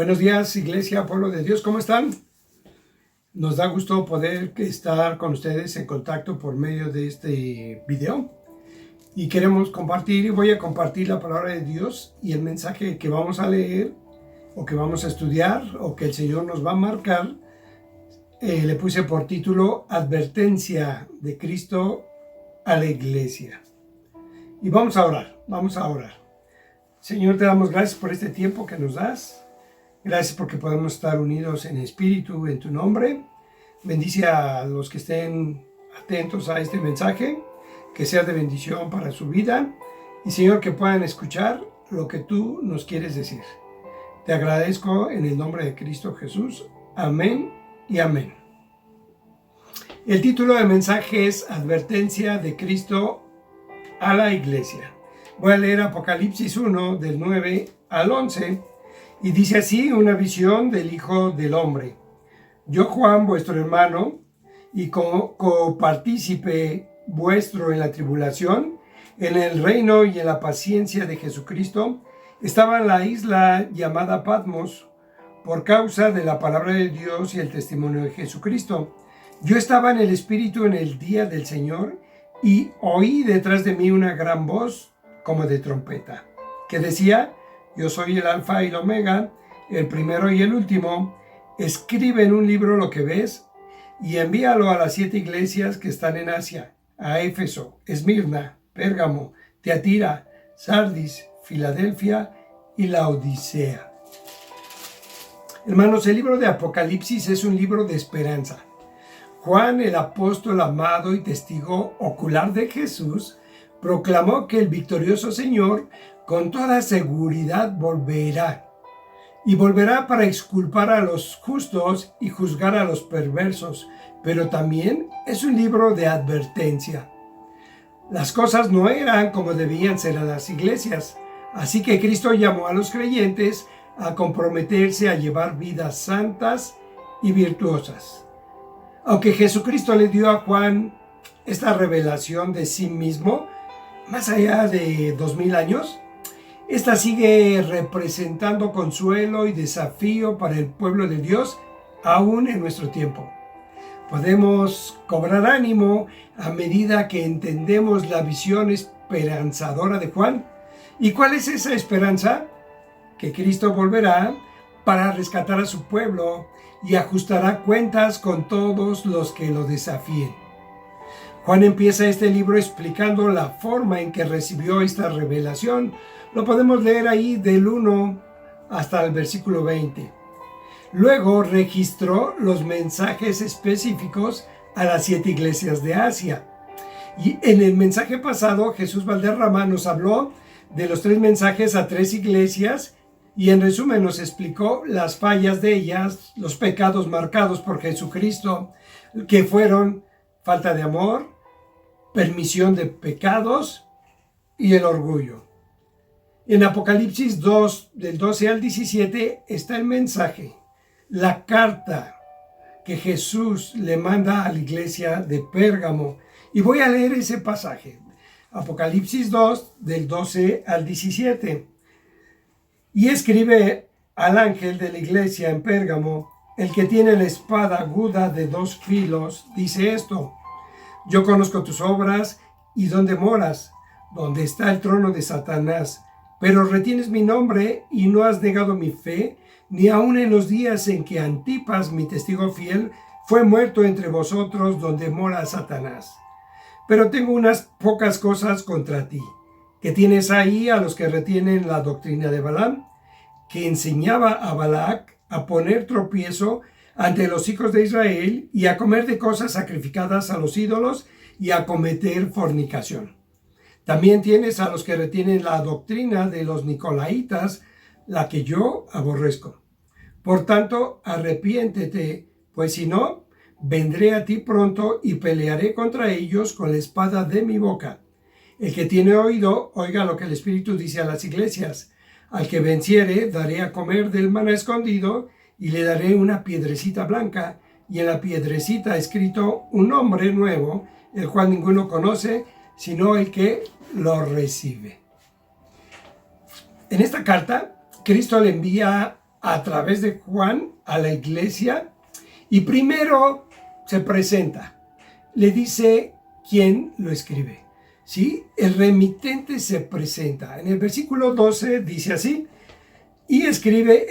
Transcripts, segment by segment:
Buenos días, Iglesia, pueblo de Dios, ¿cómo están? Nos da gusto poder estar con ustedes en contacto por medio de este video. Y queremos compartir, y voy a compartir la palabra de Dios y el mensaje que vamos a leer, o que vamos a estudiar, o que el Señor nos va a marcar. Le puse por título, Advertencia de Cristo a la Iglesia. Y vamos a orar. Señor, te damos gracias por este tiempo que nos das. Gracias porque podemos estar unidos en espíritu, en tu nombre. Bendice a los que estén atentos a este mensaje, que sea de bendición para su vida. Y Señor, que puedan escuchar lo que tú nos quieres decir. Te agradezco en el nombre de Cristo Jesús. Amén y amén. El título del mensaje es Advertencia de Cristo a la Iglesia. Voy a leer Apocalipsis 1, del 9 al 11. Y dice así, una visión del Hijo del Hombre. Yo, Juan, vuestro hermano, y copartícipe vuestro en la tribulación, en el reino y en la paciencia de Jesucristo, estaba en la isla llamada Patmos, por causa de la palabra de Dios y el testimonio de Jesucristo. Yo estaba en el Espíritu en el día del Señor, y oí detrás de mí una gran voz, como de trompeta, que decía: yo soy el Alfa y el Omega, el primero y el último. Escribe en un libro lo que ves y envíalo a las 7 iglesias que están en Asia, a Éfeso, Esmirna, Pérgamo, Tiatira, Sardis, Filadelfia y Laodicea. Hermanos, el libro de Apocalipsis es un libro de esperanza. Juan, el apóstol amado y testigo ocular de Jesús, proclamó que el victorioso Señor con toda seguridad volverá. Y volverá para exculpar a los justos y juzgar a los perversos. Pero también es un libro de advertencia. Las cosas no eran como debían ser en las iglesias. Así que Cristo llamó a los creyentes a comprometerse a llevar vidas santas y virtuosas. Aunque Jesucristo le dio a Juan esta revelación de sí mismo, más allá de 2000 años, esta sigue representando consuelo y desafío para el pueblo de Dios, aún en nuestro tiempo. Podemos cobrar ánimo a medida que entendemos la visión esperanzadora de Juan. ¿Y cuál es esa esperanza? Que Cristo volverá para rescatar a su pueblo y ajustará cuentas con todos los que lo desafíen. Juan empieza este libro explicando la forma en que recibió esta revelación. Lo podemos leer ahí del 1 hasta el versículo 20. Luego registró los mensajes específicos a las 7 iglesias de Asia. Y en el mensaje pasado, Jesús Valderrama nos habló de los 3 mensajes a 3 iglesias y en resumen nos explicó las fallas de ellas, los pecados marcados por Jesucristo, que fueron falta de amor, permisión de pecados y el orgullo. En Apocalipsis 2, del 12 al 17, está el mensaje, la carta que Jesús le manda a la iglesia de Pérgamo. Y voy a leer ese pasaje, Apocalipsis 2, del 12 al 17. Y escribe al ángel de la iglesia en Pérgamo, el que tiene la espada aguda de 2 filos, dice esto: yo conozco tus obras y dónde moras, donde está el trono de Satanás, pero retienes mi nombre y no has negado mi fe, ni aun en los días en que Antipas, mi testigo fiel, fue muerto entre vosotros donde mora Satanás. Pero tengo unas pocas cosas contra ti, que tienes ahí a los que retienen la doctrina de Balaam, que enseñaba a Balac a poner tropiezo ante los hijos de Israel y a comer de cosas sacrificadas a los ídolos y a cometer fornicación. También tienes a los que retienen la doctrina de los nicolaitas, la que yo aborrezco. Por tanto, arrepiéntete, pues si no, vendré a ti pronto y pelearé contra ellos con la espada de mi boca. El que tiene oído, oiga lo que el Espíritu dice a las iglesias. Al que venciere, daré a comer del maná escondido, y le daré una piedrecita blanca, y en la piedrecita escrito un nombre nuevo, el cual ninguno conoce, sino el que lo recibe. En esta carta, Cristo le envía a través de Juan a la iglesia y primero se presenta, le dice quién lo escribe. ¿Sí? El remitente se presenta. En el versículo 12 dice así: y escribe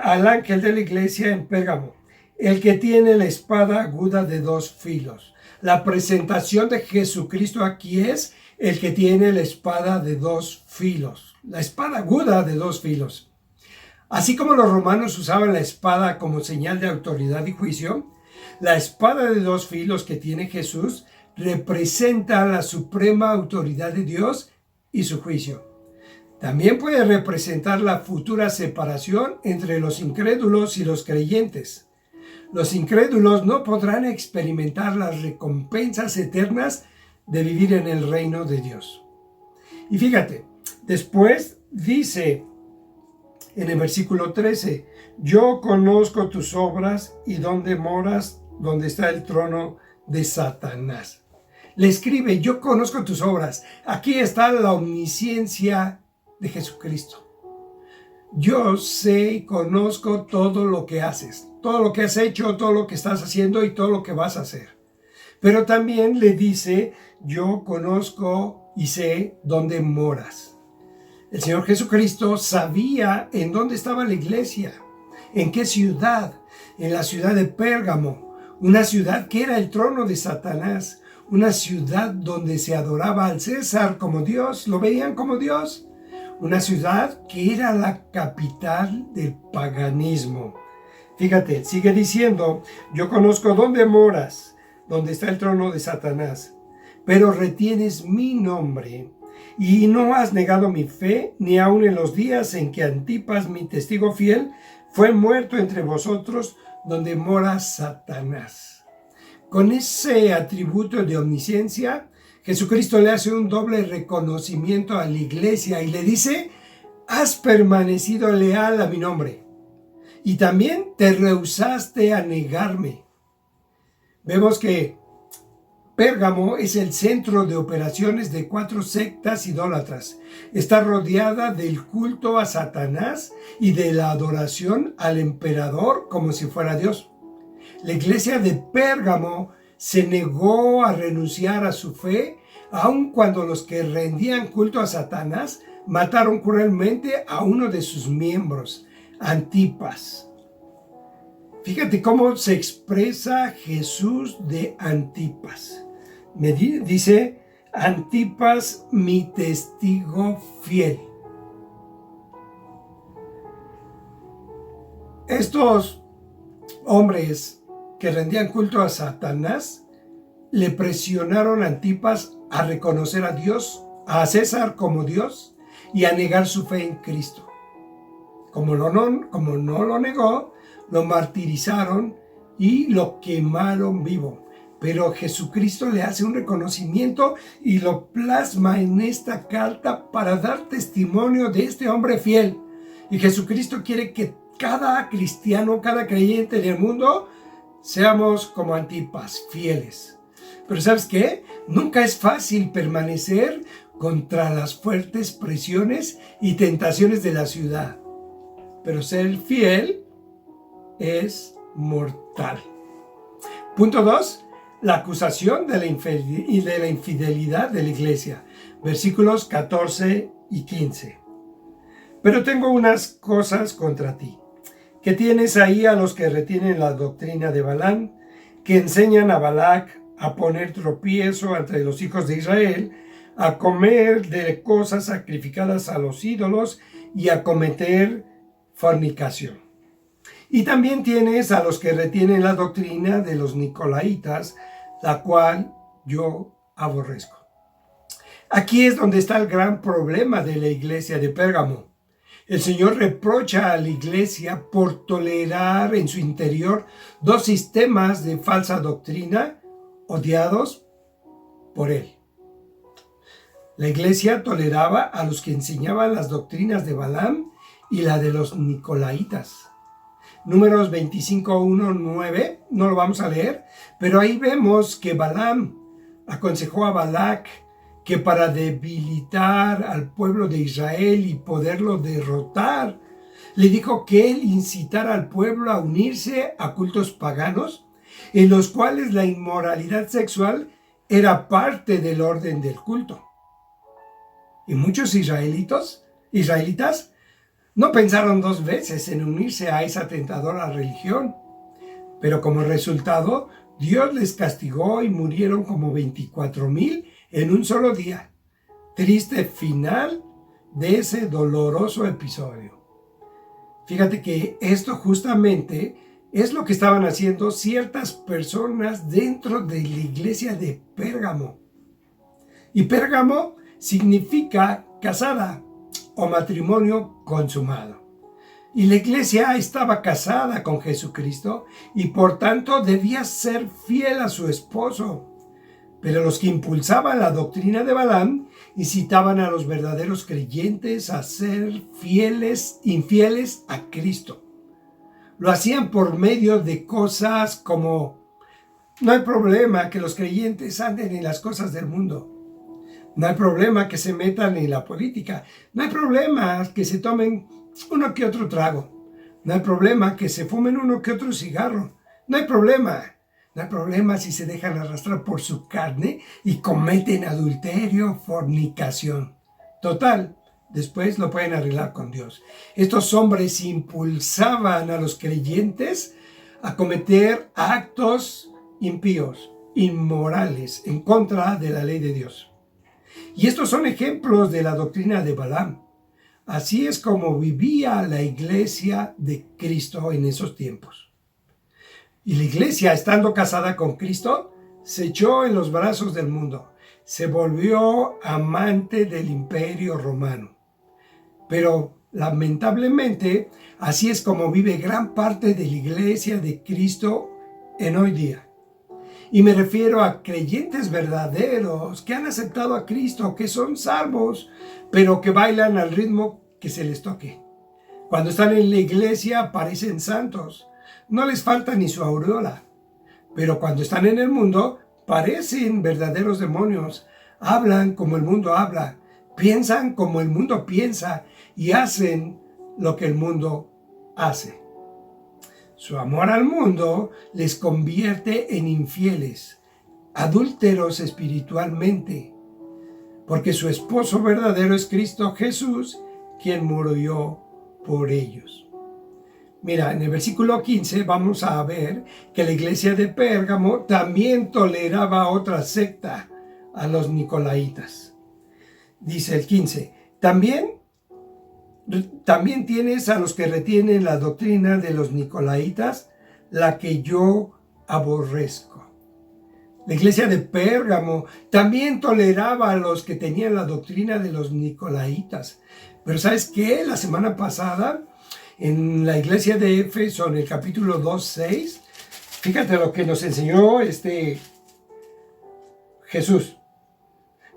al ángel de la iglesia en Pérgamo, el que tiene la espada aguda de dos filos. La presentación de Jesucristo aquí es el que tiene la espada de dos filos. La espada aguda de dos filos. Así como los romanos usaban la espada como señal de autoridad y juicio, la espada de dos filos que tiene Jesús representa la suprema autoridad de Dios y su juicio. También puede representar la futura separación entre los incrédulos y los creyentes. Los incrédulos no podrán experimentar las recompensas eternas de vivir en el reino de Dios. Y fíjate, después dice en el versículo 13, yo conozco tus obras y dónde moras, donde está el trono de Satanás. Le escribe, yo conozco tus obras. Aquí está la omnisciencia de Jesucristo. Yo sé y conozco todo lo que haces, todo lo que has hecho, todo lo que estás haciendo y todo lo que vas a hacer. Pero también le dice, yo conozco y sé dónde moras. El Señor Jesucristo sabía en dónde estaba la iglesia, en qué ciudad, en la ciudad de Pérgamo, una ciudad que era el trono de Satanás, una ciudad donde se adoraba al César como Dios, lo veían como Dios, una ciudad que era la capital del paganismo. Fíjate, sigue diciendo, yo conozco dónde moras, donde está el trono de Satanás, pero retienes mi nombre y no has negado mi fe, ni aun en los días en que Antipas, mi testigo fiel, fue muerto entre vosotros, donde mora Satanás. Con ese atributo de omnisciencia, Jesucristo le hace un doble reconocimiento a la iglesia y le dice, has permanecido leal a mi nombre y también te rehusaste a negarme. Vemos que Pérgamo es el centro de operaciones de 4 sectas idólatras. Está rodeada del culto a Satanás y de la adoración al emperador como si fuera Dios. La iglesia de Pérgamo se negó a renunciar a su fe, aun cuando los que rendían culto a Satanás mataron cruelmente a uno de sus miembros, Antipas. Fíjate cómo se expresa Jesús de Antipas. Me dice, Antipas, mi testigo fiel. Estos hombres que rendían culto a Satanás le presionaron a Antipas a reconocer a Dios, a César como Dios y a negar su fe en Cristo. Como no lo negó, lo martirizaron y lo quemaron vivo. Pero Jesucristo le hace un reconocimiento y lo plasma en esta carta para dar testimonio de este hombre fiel. Y Jesucristo quiere que cada cristiano, cada creyente del mundo, seamos como Antipas, fieles. Pero ¿sabes qué? Nunca es fácil permanecer contra las fuertes presiones y tentaciones de la ciudad. Pero ser fiel es mortal. Punto 2. La acusación de la infidelidad de la iglesia. Versículos 14 y 15. Pero tengo unas cosas contra ti, que tienes ahí a los que retienen la doctrina de Balaam, que enseñan a Balac a poner tropiezo entre los hijos de Israel, a comer de cosas sacrificadas a los ídolos y a cometer fornicación. Y también tienes a los que retienen la doctrina de los nicolaitas, la cual yo aborrezco. Aquí es donde está el gran problema de la iglesia de Pérgamo. El Señor reprocha a la iglesia por tolerar en su interior 2 sistemas de falsa doctrina odiados por Él. La iglesia toleraba a los que enseñaban las doctrinas de Balaam y la de los nicolaitas. Números 25, 1, 9, no lo vamos a leer, pero ahí vemos que Balaam aconsejó a Balac que para debilitar al pueblo de Israel y poderlo derrotar, Le dijo que él incitara al pueblo a unirse a cultos paganos, en los cuales la inmoralidad sexual era parte del orden del culto. Y muchos israelitas no pensaron dos veces en unirse a esa tentadora religión, pero como resultado, Dios les castigó y murieron como 24,000 en un solo día. Triste final de ese doloroso episodio. Fíjate que esto justamente es lo que estaban haciendo ciertas personas dentro de la iglesia de Pérgamo. Y Pérgamo significa casada o matrimonio consumado. Y la iglesia estaba casada con Jesucristo y por tanto debía ser fiel a su esposo. Pero los que impulsaban la doctrina de Balaam incitaban a los verdaderos creyentes a ser infieles a Cristo. Lo hacían por medio de cosas como: no hay problema que los creyentes anden en las cosas del mundo. No hay problema que se metan en la política. No hay problema que se tomen uno que otro trago. No hay problema que se fumen uno que otro cigarro. No hay problema. No hay problema si se dejan arrastrar por su carne y cometen adulterio, fornicación. Total, después lo pueden arreglar con Dios. Estos hombres impulsaban a los creyentes a cometer actos impíos, inmorales, en contra de la ley de Dios. Y estos son ejemplos de la doctrina de Balaam. Así es como vivía la iglesia de Cristo en esos tiempos. Y la iglesia, estando casada con Cristo, se echó en los brazos del mundo. Se volvió amante del imperio romano. Pero lamentablemente, así es como vive gran parte de la iglesia de Cristo en hoy día. Y me refiero a creyentes verdaderos que han aceptado a Cristo, que son salvos, pero que bailan al ritmo que se les toque. Cuando están en la iglesia parecen santos, no les falta ni su aureola. Pero cuando están en el mundo parecen verdaderos demonios, hablan como el mundo habla, piensan como el mundo piensa y hacen lo que el mundo hace. Su amor al mundo les convierte en infieles, adúlteros espiritualmente, porque su esposo verdadero es Cristo Jesús, quien murió por ellos. Mira, en el versículo 15 vamos a ver que la iglesia de Pérgamo también toleraba otra secta, a los nicolaitas. Dice el 15, también tienes a los que retienen la doctrina de los nicolaitas, la que yo aborrezco. La iglesia de Pérgamo también toleraba a los que tenían la doctrina de los nicolaitas. Pero ¿sabes qué? La semana pasada, en la iglesia de Éfeso, en el capítulo 2:6, fíjate lo que nos enseñó Jesús.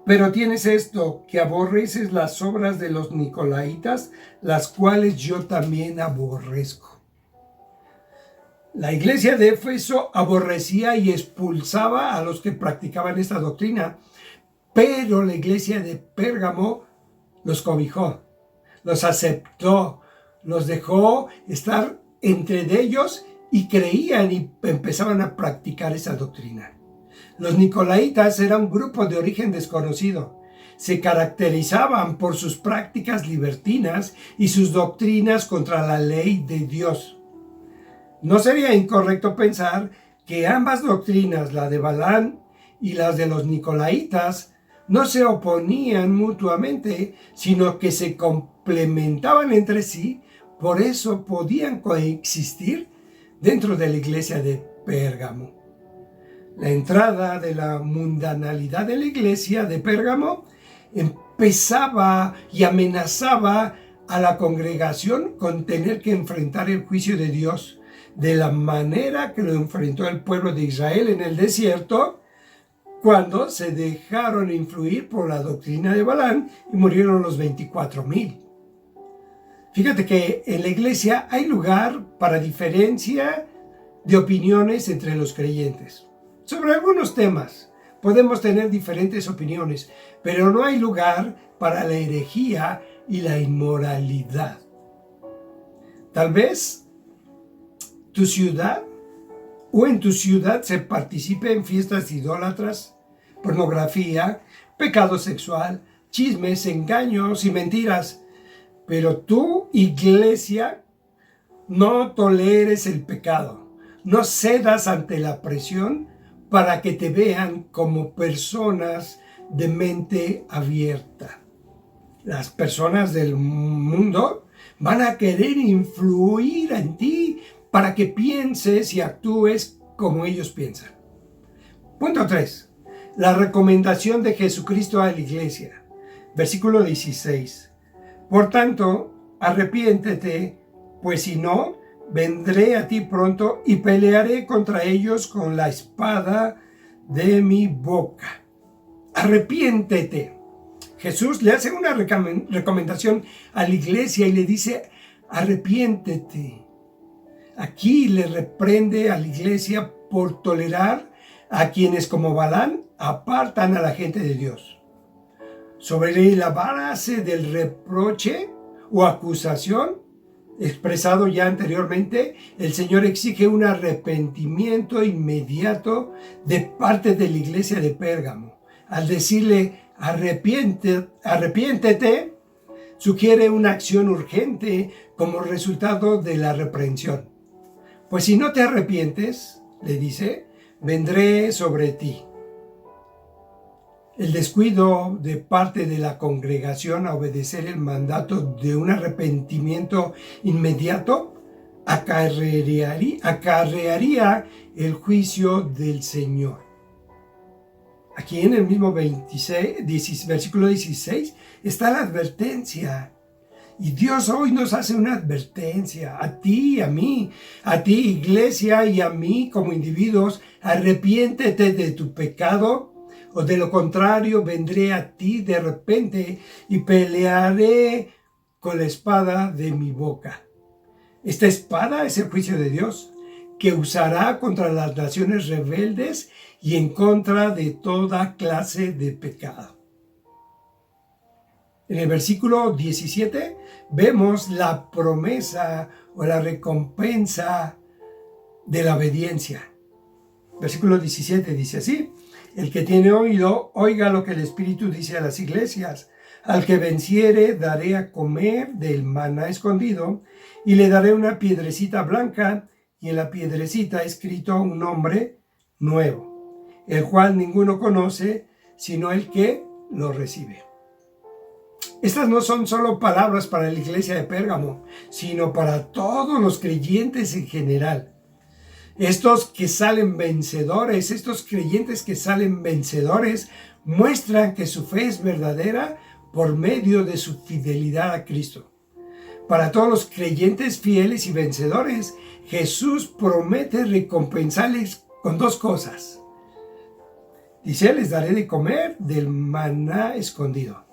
Pero tienes esto, que aborreces las obras de los nicolaitas, las cuales yo también aborrezco. La iglesia de Éfeso aborrecía y expulsaba a los que practicaban esta doctrina, pero la iglesia de Pérgamo los cobijó, los aceptó, los dejó estar entre ellos y creían y empezaban a practicar esa doctrina. Los nicolaitas eran un grupo de origen desconocido. Se caracterizaban por sus prácticas libertinas y sus doctrinas contra la ley de Dios. No sería incorrecto pensar que ambas doctrinas, la de Balaam y las de los nicolaitas, no se oponían mutuamente, sino que se complementaban entre sí. Por eso podían coexistir dentro de la iglesia de Pérgamo. La entrada de la mundanalidad de la iglesia de Pérgamo empezaba y amenazaba a la congregación con tener que enfrentar el juicio de Dios de la manera que lo enfrentó el pueblo de Israel en el desierto, cuando se dejaron influir por la doctrina de Balaam y murieron los 24,000. Fíjate que en la iglesia hay lugar para diferencia de opiniones entre los creyentes. Sobre algunos temas podemos tener diferentes opiniones, pero no hay lugar para la herejía y la inmoralidad. Tal vez tu ciudad o en tu ciudad se participe en fiestas idólatras, pornografía, pecado sexual, chismes, engaños y mentiras. Pero tú, iglesia, no toleres el pecado. No cedas ante la presión para que te vean como personas de mente abierta. Las personas del mundo van a querer influir en ti para que pienses y actúes como ellos piensan. Punto 3. La recomendación de Jesucristo a la iglesia. Versículo 16. Por tanto, arrepiéntete, pues si no, vendré a ti pronto y pelearé contra ellos con la espada de mi boca. Arrepiéntete. Jesús le hace una recomendación a la iglesia y le dice, arrepiéntete. Aquí le reprende a la iglesia por tolerar a quienes como Balán apartan a la gente de Dios. Sobre la base del reproche o acusación expresado ya anteriormente, el Señor exige un arrepentimiento inmediato de parte de la iglesia de Pérgamo. Al decirle arrepiéntete, sugiere una acción urgente como resultado de la reprensión. Pues si no te arrepientes, le dice, vendré sobre ti. El descuido de parte de la congregación a obedecer el mandato de un arrepentimiento inmediato acarrearía el juicio del Señor. Aquí en el mismo versículo 16 está la advertencia. Y Dios hoy nos hace una advertencia a ti, a mí, a ti iglesia y a mí como individuos. Arrepiéntete de tu pecado o de lo contrario vendré a ti de repente y pelearé con la espada de mi boca. Esta espada es el juicio de Dios que usará contra las naciones rebeldes y en contra de toda clase de pecado. En el versículo 17 vemos la promesa o la recompensa de la obediencia. Versículo 17 dice así, el que tiene oído, oiga lo que el Espíritu dice a las iglesias. Al que venciere, daré a comer del maná escondido y le daré una piedrecita blanca y en la piedrecita escrito un nombre nuevo, el cual ninguno conoce sino el que lo recibe. Estas no son solo palabras para la iglesia de Pérgamo, sino para todos los creyentes en general. Estos que salen vencedores, estos creyentes que salen vencedores, muestran que su fe es verdadera por medio de su fidelidad a Cristo. Para todos los creyentes fieles y vencedores, Jesús promete recompensarles con dos cosas. Dice, les daré de comer del maná escondido.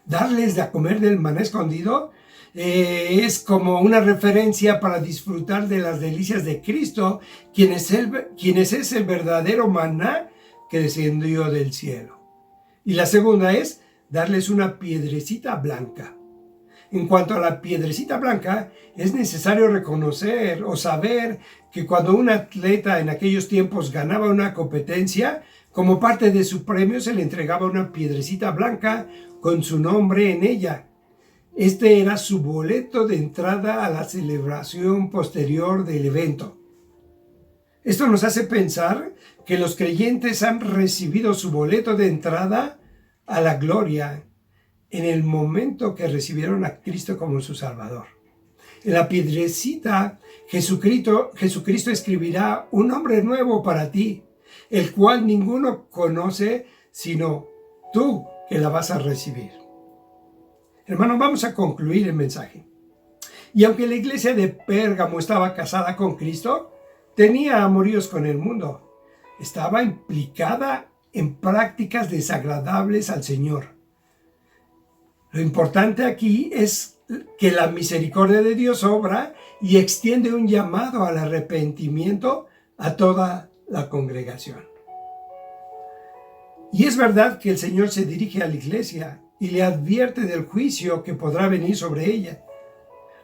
Darles de comer del maná escondido es como una referencia para disfrutar de las delicias de Cristo, quien es el verdadero maná que descendió del cielo. Y la segunda es darles una piedrecita blanca. En cuanto a la piedrecita blanca, es necesario reconocer o saber que cuando un atleta en aquellos tiempos ganaba una competencia, como parte de su premio se le entregaba una piedrecita blanca con su nombre en ella. Este era su boleto de entrada a la celebración posterior del evento. Esto nos hace pensar que los creyentes han recibido su boleto de entrada a la gloria en el momento que recibieron a Cristo como su Salvador. En la piedrecita, Jesucristo escribirá un nombre nuevo para ti, el cual ninguno conoce sino tú que la vas a recibir. Hermano, vamos a concluir el mensaje. Y aunque la iglesia de Pérgamo estaba casada con Cristo, tenía amoríos con el mundo. Estaba implicada en prácticas desagradables al Señor. Lo importante aquí es que la misericordia de Dios obra y extiende un llamado al arrepentimiento a toda la congregación. Y es verdad que el Señor se dirige a la iglesia y le advierte del juicio que podrá venir sobre ella.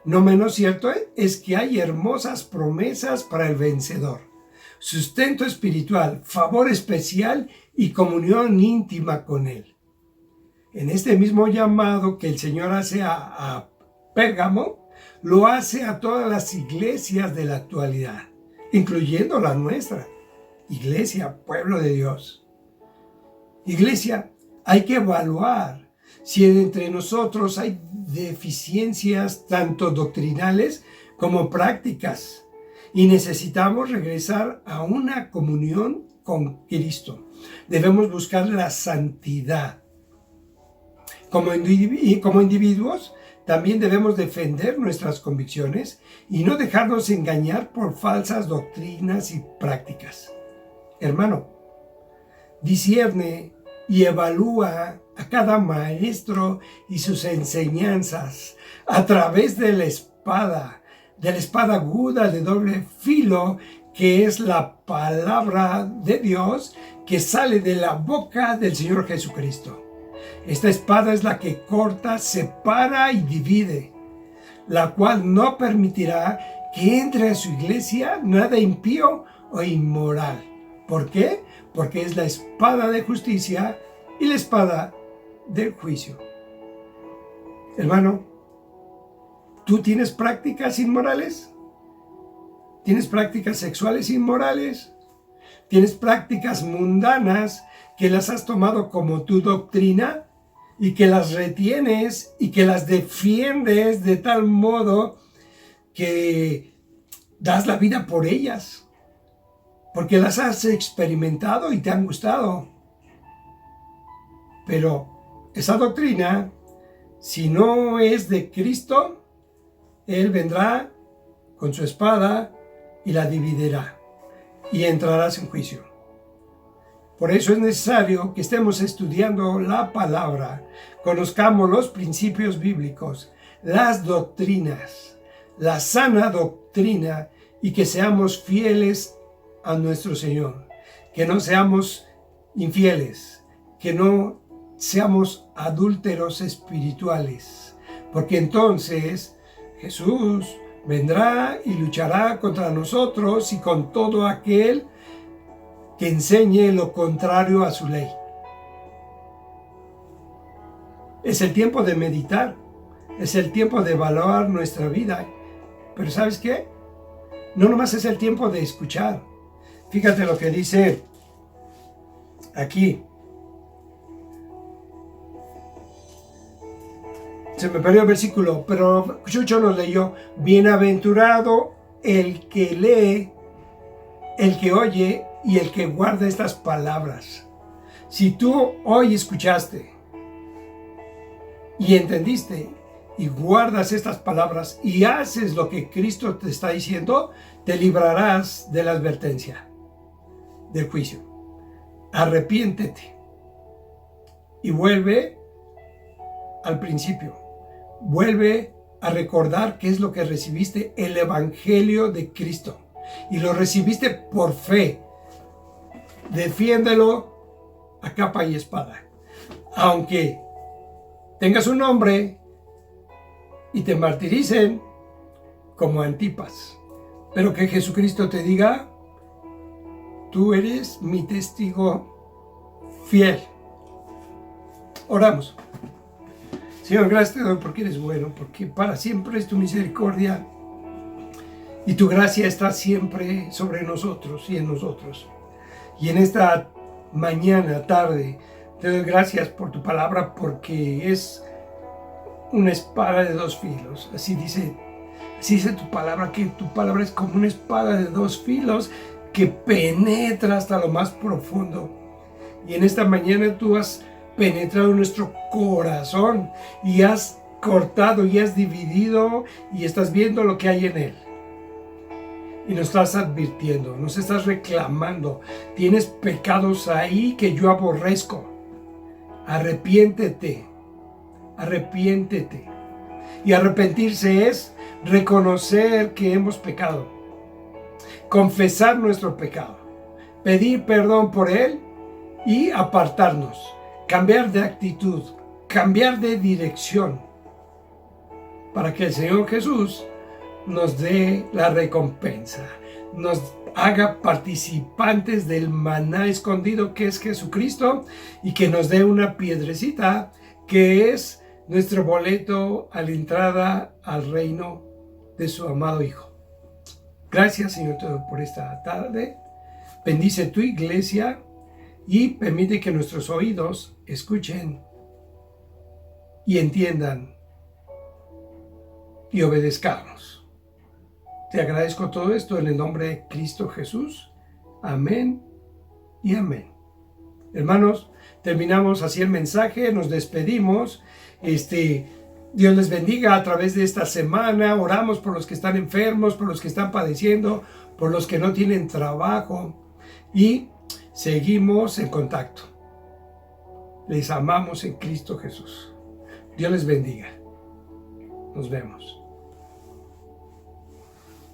No menos cierto es que hay hermosas promesas para el vencedor: sustento espiritual, favor especial y comunión íntima con Él. En este mismo llamado que el Señor hace a Pérgamo, lo hace a todas las iglesias de la actualidad, incluyendo la nuestra. Iglesia, pueblo de Dios. Iglesia, hay que evaluar si entre nosotros hay deficiencias tanto doctrinales como prácticas, y necesitamos regresar a una comunión con Cristo. Debemos buscar la santidad. Como individuos, también debemos defender nuestras convicciones y no dejarnos engañar por falsas doctrinas y prácticas. Hermano, discierne y evalúa a cada maestro y sus enseñanzas a través de la espada aguda de doble filo, que es la palabra de Dios que sale de la boca del Señor Jesucristo. Esta espada es la que corta, separa y divide, la cual no permitirá que entre a su iglesia nada impío o inmoral. ¿Por qué? Porque es la espada de justicia y la espada del juicio. Hermano, ¿tú tienes prácticas inmorales? ¿Tienes prácticas sexuales inmorales? ¿Tienes prácticas mundanas que las has tomado como tu doctrina y que las retienes y que las defiendes de tal modo que das la vida por ellas? Porque las has experimentado y te han gustado. Pero esa doctrina, si no es de Cristo, Él vendrá con su espada y la dividirá, y entrarás en juicio. Por eso es necesario que estemos estudiando la palabra, conozcamos los principios bíblicos, las doctrinas, la sana doctrina, y que seamos fieles a nuestro Señor, que no seamos infieles, que no seamos adúlteros espirituales, porque entonces Jesús vendrá y luchará contra nosotros y con todo aquel que enseñe lo contrario a su ley. Es el tiempo de meditar, es el tiempo de evaluar nuestra vida, pero ¿sabes qué? No nomás es el tiempo de escuchar. Fíjate lo que dice aquí. Se me perdió el versículo, pero Chucho nos leyó: bienaventurado el que lee, el que oye y el que guarda estas palabras. Si tú hoy escuchaste y entendiste y guardas estas palabras y haces lo que Cristo te está diciendo, te librarás de la advertencia, del juicio. Arrepiéntete y vuelve al principio. Vuelve a recordar qué es lo que recibiste: el Evangelio de Cristo, y lo recibiste por fe. Defiéndelo a capa y espada, aunque tengas un nombre y te martiricen como Antipas, pero que Jesucristo te diga: tú eres mi testigo fiel. Oramos. Señor, gracias te doy porque eres bueno, porque para siempre es tu misericordia y tu gracia está siempre sobre nosotros y en nosotros. Y en esta mañana, tarde, te doy gracias por tu palabra, porque es una espada de dos filos. Así dice tu palabra, que tu palabra es como una espada de dos filos que penetra hasta lo más profundo. Y en esta mañana tú has penetrado en nuestro corazón y has cortado y has dividido y estás viendo lo que hay en él. Y nos estás advirtiendo, nos estás reclamando: tienes pecados ahí que yo aborrezco. Arrepiéntete, arrepiéntete. Y arrepentirse es reconocer que hemos pecado, confesar nuestro pecado, pedir perdón por él y apartarnos, cambiar de actitud, cambiar de dirección. para que el Señor Jesús nos dé la recompensa, nos haga participantes del maná escondido que es Jesucristo y que nos dé una piedrecita que es nuestro boleto a la entrada al reino de su amado Hijo. Gracias, Señor, por esta tarde. Bendice tu iglesia y permite que nuestros oídos escuchen y entiendan y obedezcamos. Te agradezco todo esto en el nombre de Cristo Jesús. Amén y amén. Hermanos, terminamos así el mensaje, nos despedimos. Dios les bendiga a través de esta semana. Oramos por los que están enfermos, por los que están padeciendo, por los que no tienen trabajo. Y seguimos en contacto. Les amamos en Cristo Jesús. Dios les bendiga. Nos vemos.